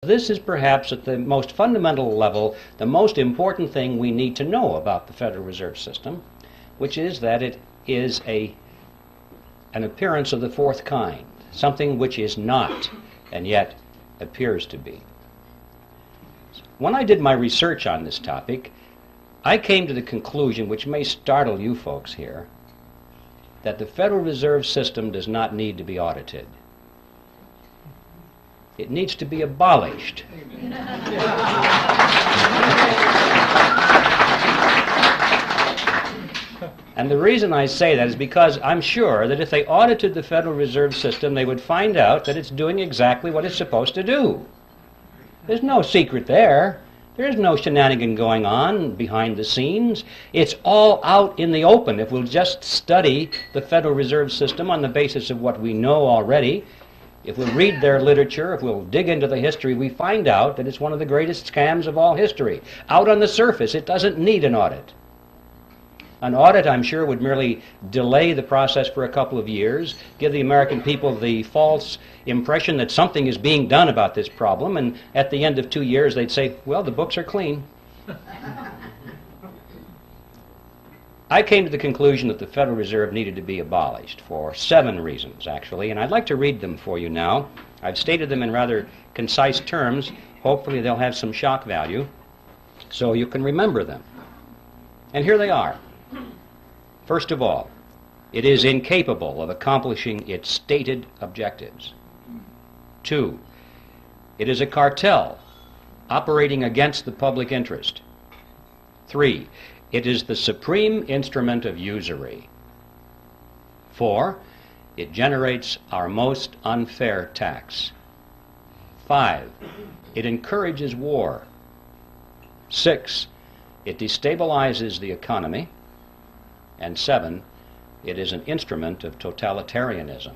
This is perhaps at the most fundamental level the most important thing we need to know about the Federal Reserve System, which is that it is an appearance of the fourth kind, something which is not and yet appears to be. When I did my research on this topic, I came to the conclusion, which may startle you folks here, that the Federal Reserve System does not need to be audited. It needs to be abolished. And the reason I say that is because I'm sure that if they audited the Federal Reserve System, they would find out that it's doing exactly what it's supposed to do. There's no secret there. There's no shenanigan going on behind the scenes. It's all out in the open. If we'll just study the Federal Reserve System on the basis of what we know already, if we'll read their literature, if we'll dig into the history, we find out that it's one of the greatest scams of all history. Out on the surface, it doesn't need an audit. An audit, I'm sure, would merely delay the process for a couple of years, give the American people the false impression that something is being done about this problem, and at the end of 2 years they'd say, well, the books are clean. I came to the conclusion that the Federal Reserve needed to be abolished for 7 reasons, actually, and I'd like to read them for you now. I've stated them in rather concise terms. Hopefully they'll have some shock value so you can remember them. And here they are. First of all, it is incapable of accomplishing its stated objectives. 2, it is a cartel operating against the public interest. 3, it is the supreme instrument of usury. 4, it generates our most unfair tax. 5, it encourages war. 6, it destabilizes the economy. And 7, it is an instrument of totalitarianism.